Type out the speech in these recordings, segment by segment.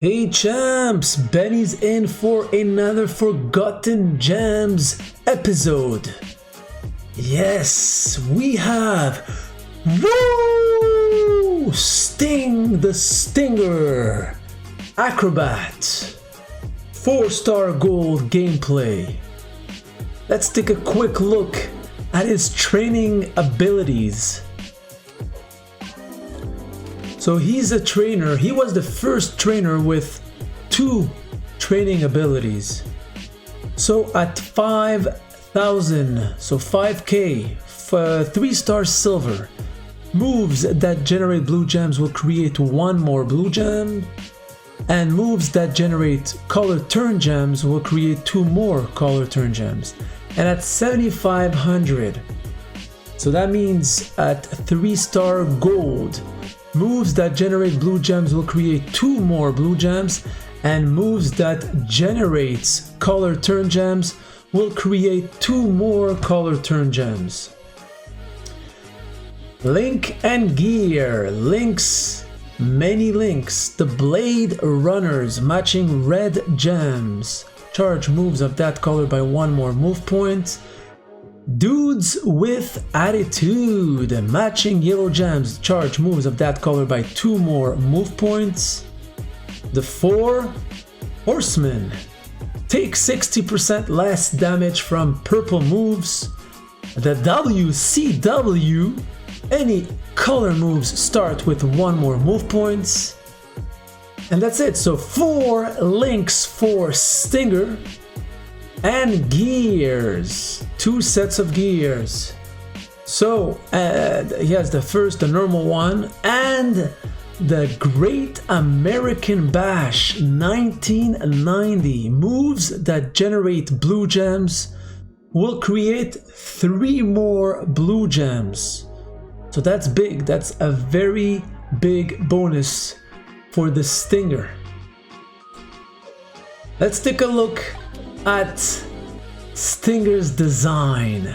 Hey champs, Benny's in for another Forgotten Gems episode. Yes, we have Sting the Stinger, Acrobat, 4-star gold gameplay. Let's take a quick look at his training abilities. So he's a trainer. He was the first trainer with 2 training abilities. So at 5,000, so 5k, 3-star silver, moves that generate blue gems will create 1 more blue gem, and moves that generate color turn gems will create 2 more color turn gems. And at 7,500, so that means at 3-star gold, moves that generate blue gems will create 2 more blue gems, and moves that generates color turn gems will create 2 more color turn gems. Link and gear. Links, many links. The blade runners matching red gems. Charge moves of that color by 1 more move point. Dudes with attitude, matching yellow gems, charge moves of that color by 2 more move points. The 4 horsemen, take 60% less damage from purple moves. The WCW, any color moves start with 1 more move points. And that's it. So 4 links for Stinger. And gears, 2 sets of gears. So he has the normal one, and the Great American Bash 1990. Moves that generate blue gems will create 3 more blue gems. So that's big. That's a very big bonus for the Stinger. Let's take a look at Stinger's design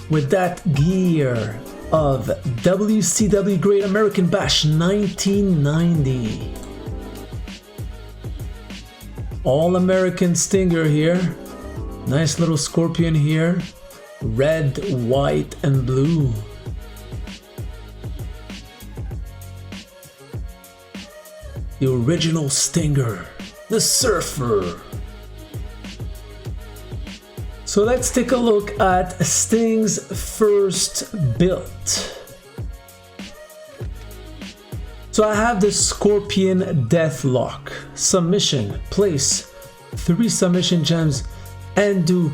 with that gear of WCW Great American Bash 1990. All American Stinger here. Nice little scorpion here. Red, white, and blue. The original Stinger, the Surfer. So let's take a look at Sting's first build. So I have the Scorpion Deathlock. Submission, place 3 submission gems and do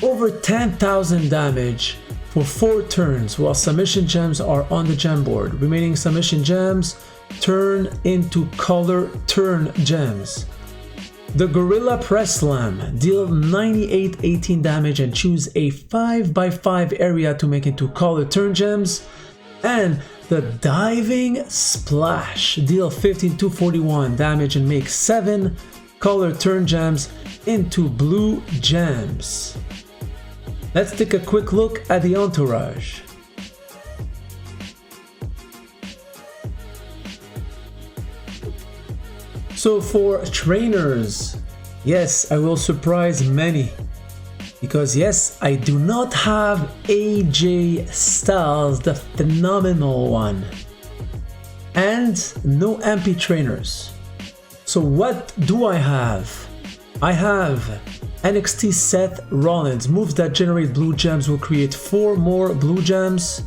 over 10,000 damage for 4 turns while submission gems are on the gem board. Remaining submission gems turn into color turn gems. The Gorilla Press Slam, deal 98-18 damage and choose a 5x5 area to make into color turn gems. And the Diving Splash, deal 15-41 damage and make 7 color turn gems into blue gems. Let's take a quick look at the entourage. So for trainers, yes, I will surprise many, because yes, I do not have AJ Styles, the phenomenal one, and no MP trainers. So what do I have? I have NXT Seth Rollins. Moves that generate blue gems will create 4 more blue gems.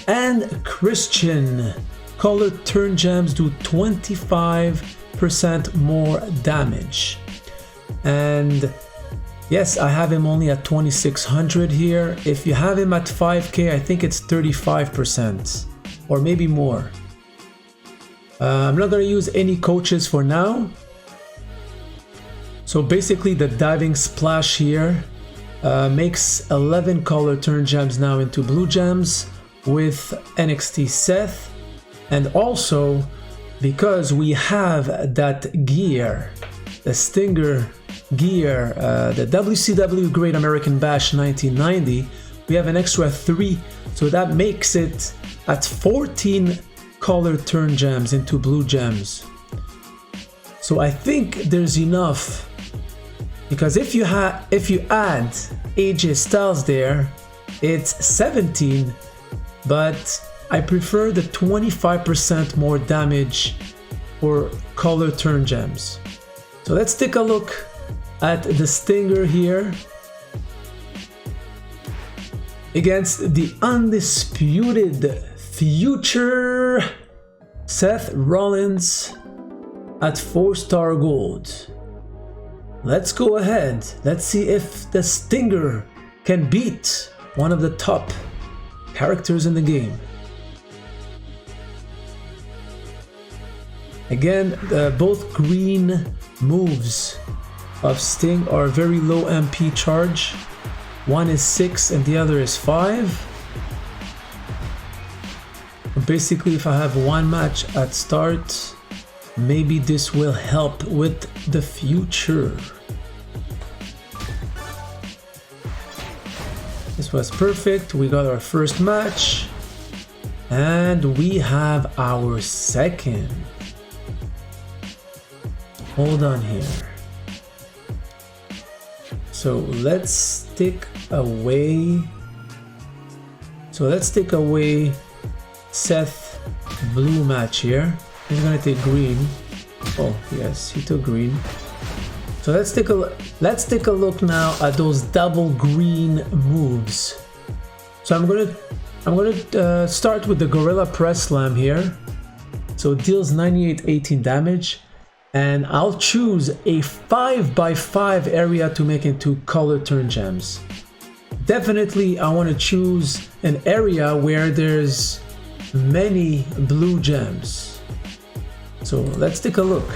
And Christian. Color turn gems do 25% more damage. And yes, I have him only at 2,600 here. If you have him at 5k, I think it's 35% or maybe more. I'm not going to use any coaches for now. So basically the Diving Splash here makes 11 color turn gems now into blue gems with NXT Seth. And also, because we have that gear, the Stinger gear, the WCW Great American Bash 1990, we have an extra 3, so that makes it at 14 color turn gems into blue gems. So I think there's enough, because if you add AJ Styles there, it's 17, but I prefer the 25% more damage for color turn gems. So let's take a look at the Stinger here against the undisputed future Seth Rollins at 4-star gold. Let's go ahead. Let's see if the Stinger can beat one of the top characters in the game. Again, both green moves of Sting are very low MP charge. One is 6 and the other is 5. Basically, if I have one match at start, maybe this will help with the future. This was perfect. We got our first match and we have our second. Hold on here. So let's take away Seth blue match here. He's gonna take green. Oh yes, he took green. So let's take a look now at those double green moves. So I'm gonna start with the Gorilla Press Slam here. So it deals 98-18 damage, and I'll choose a 5x5 area to make into color turn gems. Definitely I want to choose an area where there's many blue gems. So let's take a look.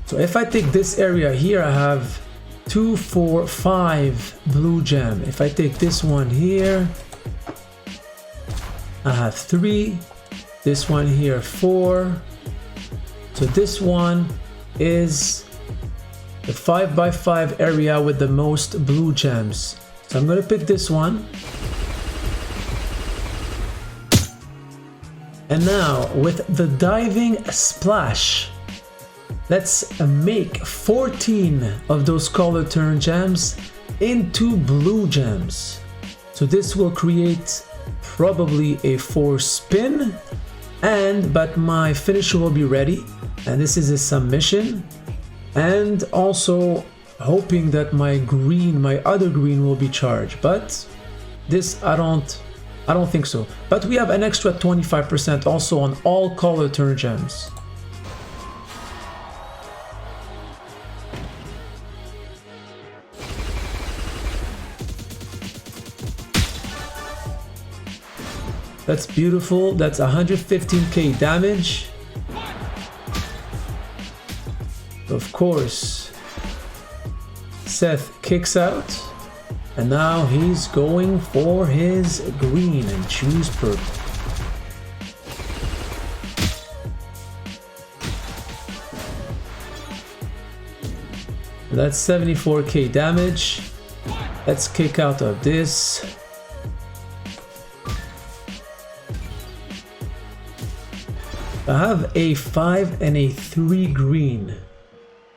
So if I take this area here, I have 2, 4, 5 blue gem. If I take this one here, I have 3. This one here, 4. So this one is the 5x5 area with the most blue gems. So I'm gonna pick this one. And now with the diving splash, let's make 14 of those color turn gems into blue gems. So this will create probably a 4 spin, but my finisher will be ready, and this is a submission, and also hoping that my other green will be charged, but this I don't think so. But we have an extra 25% also on all color turn gems. That's beautiful. That's 115k damage. Of course, Seth kicks out, and now he's going for his green and choose purple. That's 74k damage. Let's kick out of this. I have a 5 and a 3 green.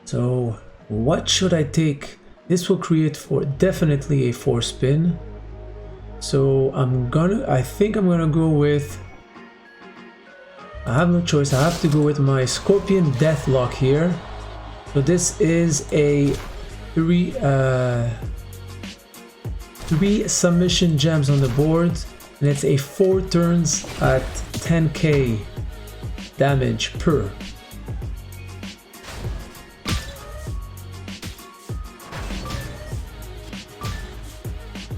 So what should I take? This will create definitely a 4 spin. So I think I'm gonna go with, I have no choice, I have to go with my Scorpion Deathlock here. So this is a 3 submission gems on the board, and it's a 4 turns at 10k damage per.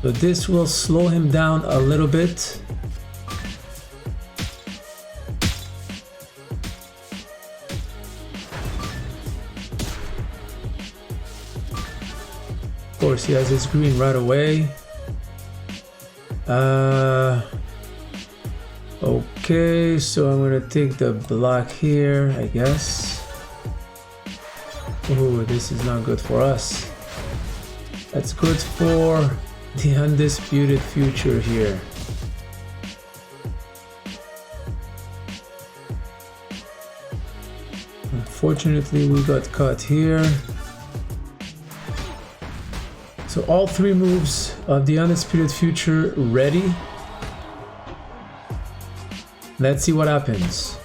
So this will slow him down a little bit. Of course, he has his green right away. Okay, so I'm gonna take the black here, I guess. Oh, this is not good for us. That's good for the undisputed future here. Unfortunately, we got caught here. So all three moves of the Undisputed Future ready. Let's see what happens.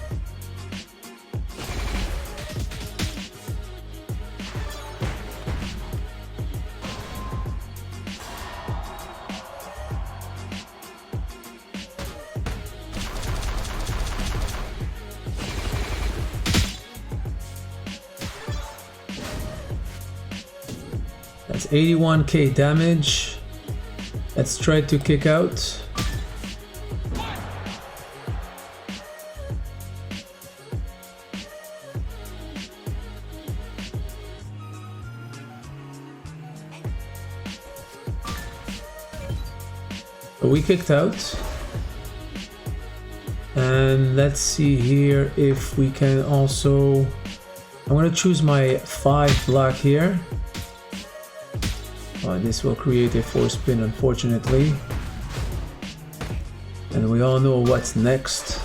That's 81k damage. Let's try to kick out. So we kicked out. And let's see here if we can also... I'm gonna choose my 5 black here. This will create a 4 spin, unfortunately. And we all know what's next.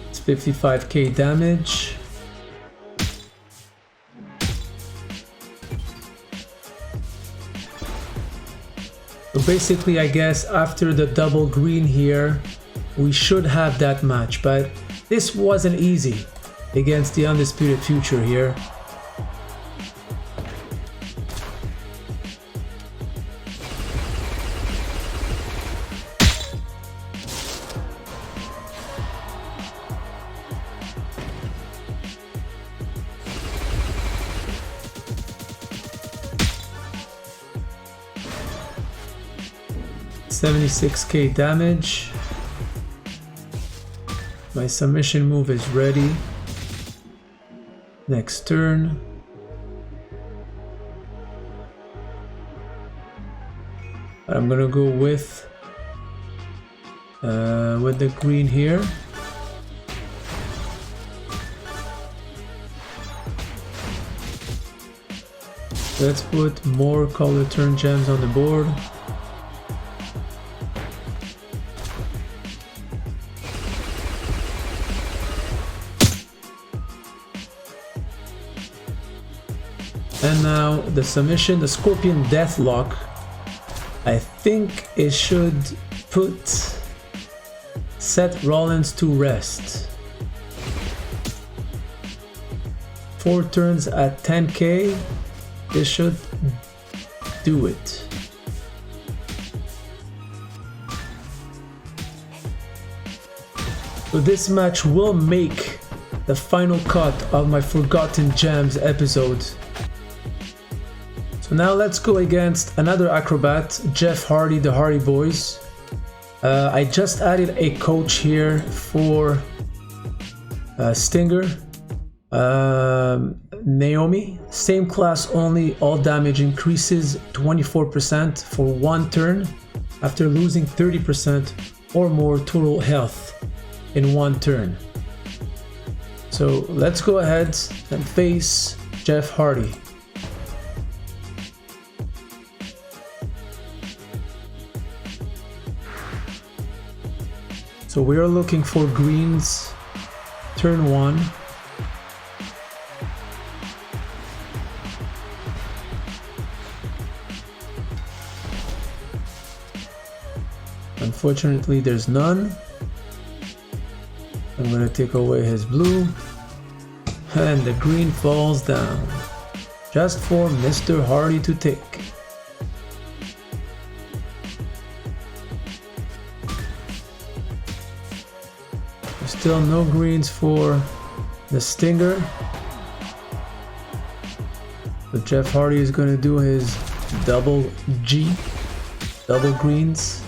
It's 55k damage. So basically, I guess after the double green here, we should have that match, but this wasn't easy against the Undisputed Future here. $76k damage. My submission move is ready. Next turn. I'm gonna go with the green here. Let's put more color turn gems on the board. And now the submission, the Scorpion Deathlock. I think it should put Seth Rollins to rest. 4 turns at 10k. This should do it. So this match will make the final cut of my Forgotten Gems episode. So now let's go against another acrobat, Jeff Hardy, the Hardy Boys. I just added a coach here for Stinger. Naomi, same class only, all damage increases 24% for 1 turn after losing 30% or more total health in 1 turn. So let's go ahead and face Jeff Hardy. So we are looking for greens, turn 1. Unfortunately, there's none. I'm gonna take away his blue, and the green falls down, just for Mr. Hardy to take. Still no greens for the Stinger. But Jeff Hardy is going to do his double G, double greens.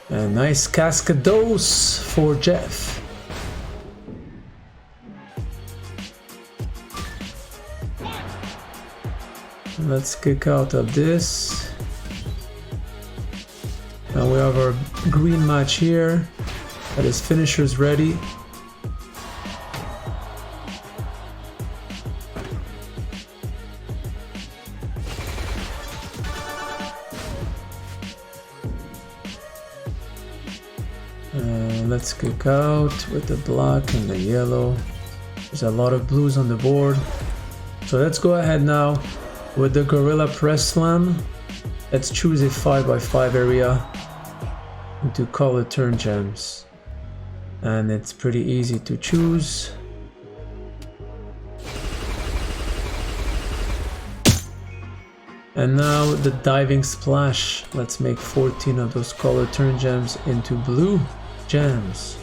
A nice Cascados for Jeff. Let's kick out of this. Now we have our green match here. Got his finishers ready. Let's kick out with the black and the yellow. There's a lot of blues on the board. So let's go ahead now with the Gorilla Press Slam. Let's choose a 5x5 area into color turn gems. And it's pretty easy to choose. And now the diving splash. Let's make 14 of those color turn gems into blue gems.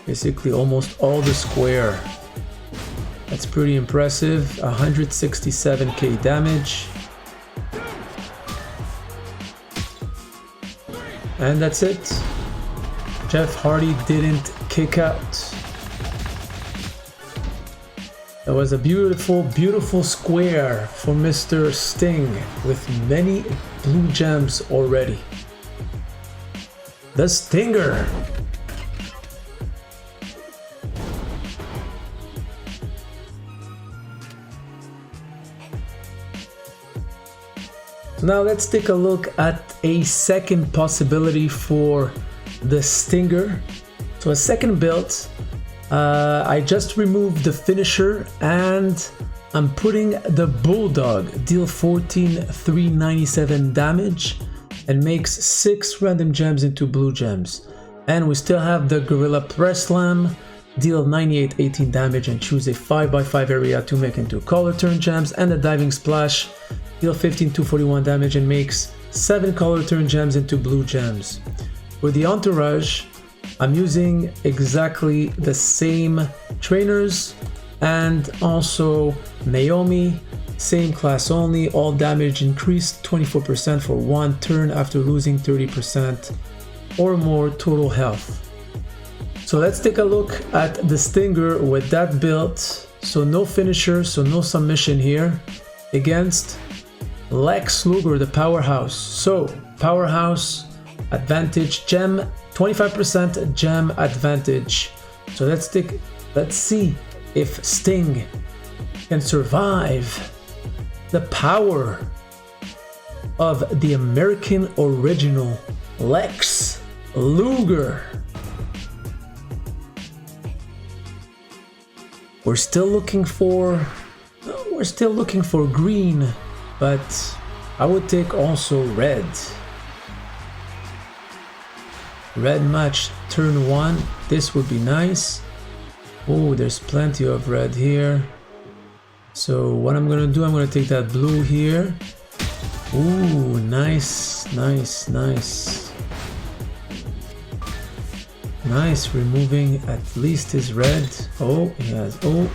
Basically almost all the square. That's pretty impressive. 167k damage. And that's it. Jeff Hardy didn't kick out. That was a beautiful, beautiful square for Mr. Sting with many blue gems already. The Stinger. So now let's take a look at a second possibility for the Stinger. So a second build. I just removed the finisher and I'm putting the Bulldog, deal 14 397 damage and makes 6 random gems into blue gems. And we still have the Gorilla Press Slam, deal 98 18 damage and choose a 5x5 area to make into color turn gems, and the Diving Splash, deal 15 241 damage and makes 7 color turn gems into blue gems. For the Entourage, I'm using exactly the same trainers and also Naomi, same class only, all damage increased 24% for 1 turn after losing 30% or more total health. So let's take a look at the Stinger with that build. So no finisher, so no submission here against Lex Luger, the Powerhouse. So Powerhouse advantage gem, 25% gem advantage. So let's see if Sting can survive the power of the American original Lex Luger. We're still looking for green, but I would take also red. Red match turn 1, this would be nice. Oh, there's plenty of red here. So what I'm gonna do, I'm gonna take that blue here. Ooh, nice, nice, nice. Nice, removing at least his red. Oh, he has, oh.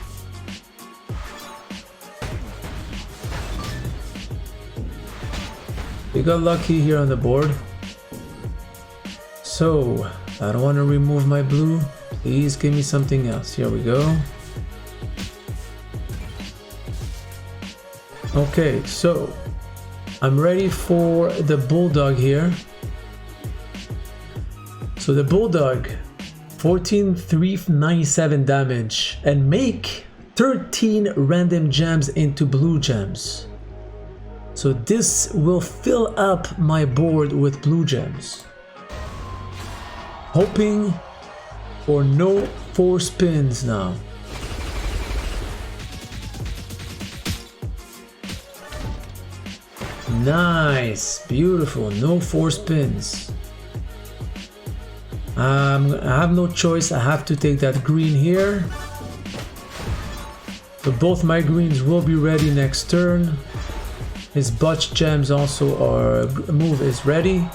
We got lucky here on the board. So, I don't want to remove my blue. Please give me something else. Here we go. Okay, so I'm ready for the Bulldog here. So the Bulldog, 14 397 damage and make 13 random gems into blue gems. So this will fill up my board with blue gems. Hoping for no 4 spins now. Nice, beautiful, no 4 spins. I have no choice, I have to take that green here. So both my greens will be ready next turn. His botch gems also, or move is ready.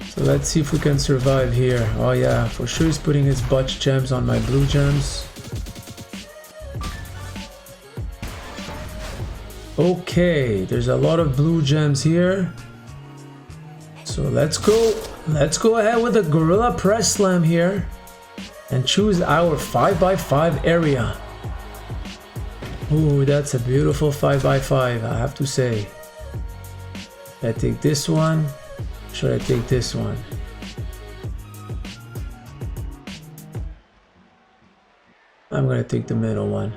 So let's see if we can survive here. Oh yeah, for sure he's putting his botch gems on my blue gems. Okay, there's a lot of blue gems here. So let's go ahead with the Gorilla Press Slam here and choose our 5x5 area. Ooh, that's a beautiful 5x5, I have to say. I take this one. Should I take this one? I'm gonna take the middle one.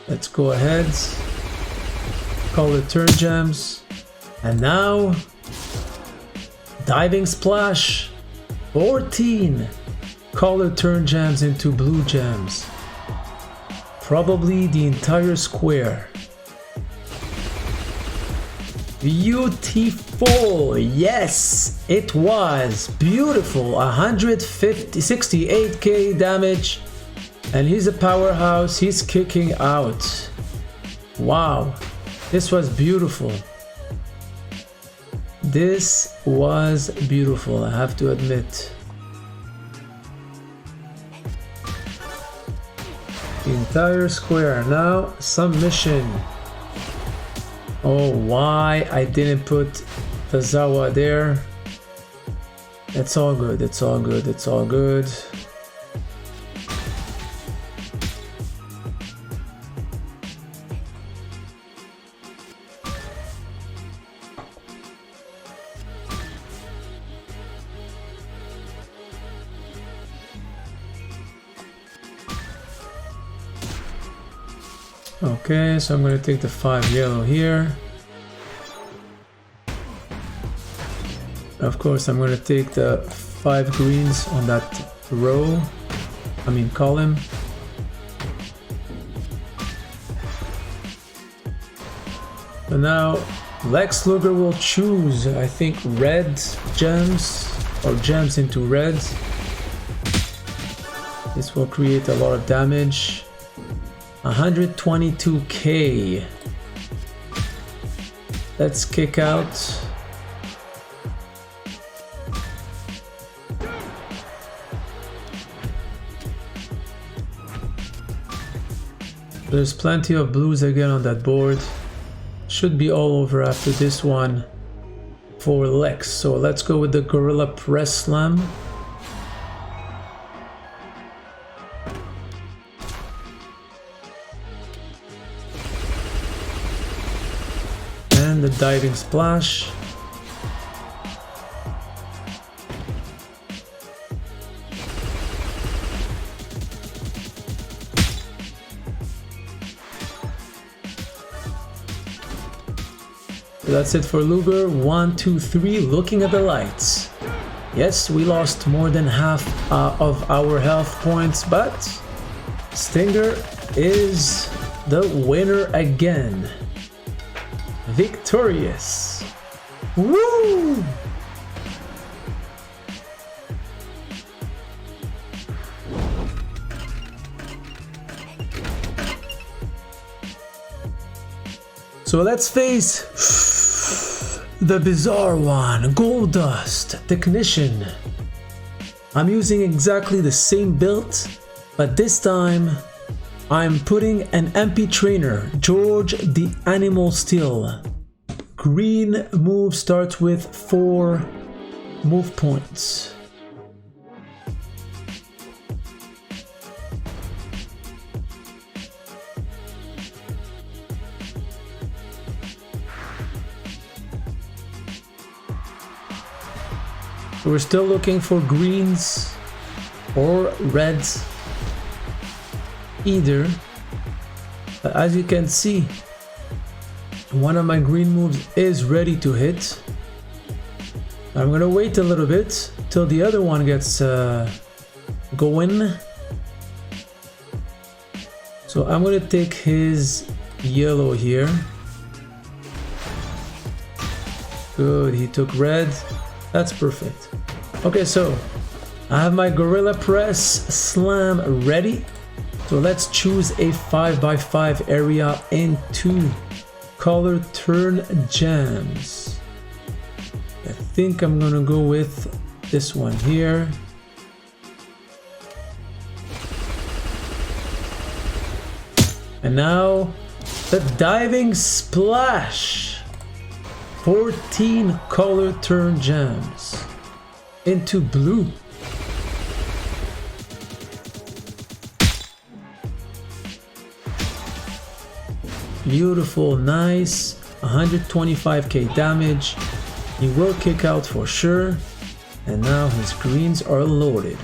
Let's go ahead. Call it turn gems. And now, diving splash. 14 color turn gems into blue gems. Probably the entire square. Beautiful. Yes, it was beautiful. 168k damage. And he's a powerhouse. He's kicking out. Wow. This was beautiful. This was beautiful, I have to admit. The entire square. Now, submission. Oh, why I didn't put the Zawa there. It's all good, it's all good, it's all good. Okay, so I'm going to take the 5 yellow here. Of course, I'm going to take the 5 greens on that row, column. So now, Lex Luger will choose, I think, red gems, or gems into red. This will create a lot of damage. 122k. Let's kick out. There's plenty of blues again on that board. Should be all over after this one for Lex. So let's go with the Gorilla Press Slam. The diving splash. So that's it for Luger. 1, 2, 3. Looking at the lights. Yes, we lost more than half of our health points, but Stinger is the winner again. Victorious. Woo! So let's face the bizarre one, Gold Dust Technician. I'm using exactly the same build, but this time I'm putting an MP trainer, George the Animal Steel. Green move starts with 4 move points. We're still looking for greens or reds. Either, but as you can see, one of my green moves is ready to hit. I'm gonna wait a little bit till the other one gets going. So I'm gonna take his yellow here. Good, he took red. That's perfect. Okay, so I have my Gorilla Press Slam ready. So let's choose a 5x5 area into color turn gems. I think I'm gonna go with this one here. And now the diving splash. 14 color turn gems into blue. Beautiful, nice. 125k damage. He will kick out for sure. And now his greens are loaded.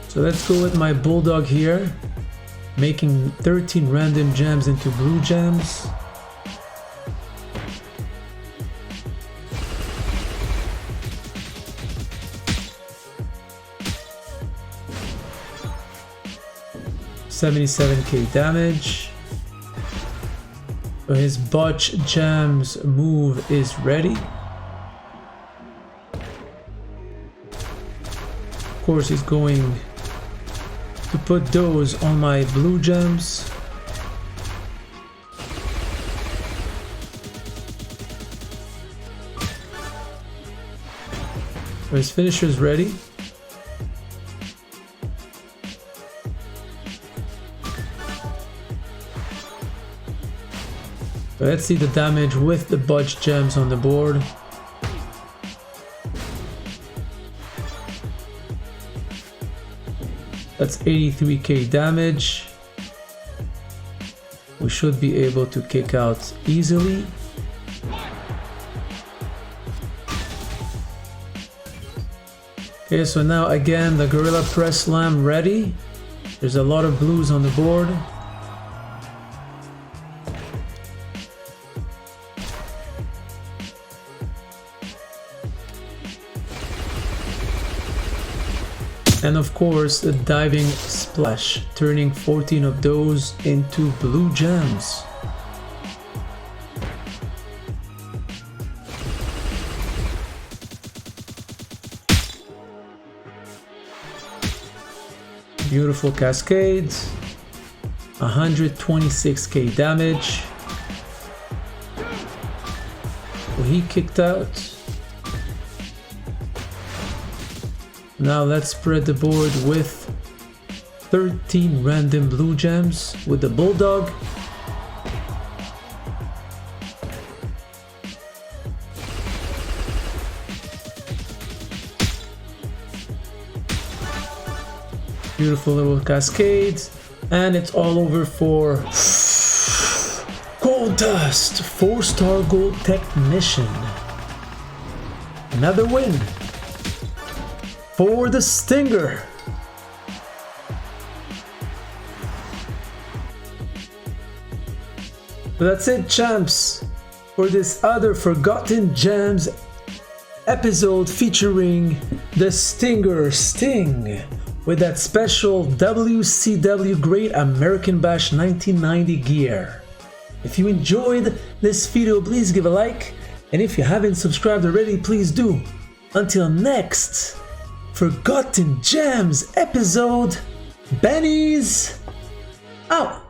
So let's go with my bulldog here, making 13 random gems into blue gems. $77k damage. So his botch gems move is ready. Of course, he's going to put those on my blue gems. His finisher's ready. Let's see the damage with the budge gems on the board. That's 83k damage. We should be able to kick out easily. Okay, so now again the Gorilla Press Slam ready. There's a lot of blues on the board. And of course the diving splash, turning 14 of those into blue gems. Beautiful cascades, 126k damage. Well, he kicked out. Now let's spread the board with 13 random blue gems with the bulldog. Beautiful little cascades, and it's all over for Gold Dust, 4-star gold technician. Another win for the Stinger. But that's it, champs, for this other Forgotten Gems episode featuring the Stinger Sting with that special WCW Great American Bash 1990 gear. If you enjoyed this video, please give a like, and if you haven't subscribed already, please do. Until next Forgotten Gems episode, Benny's out!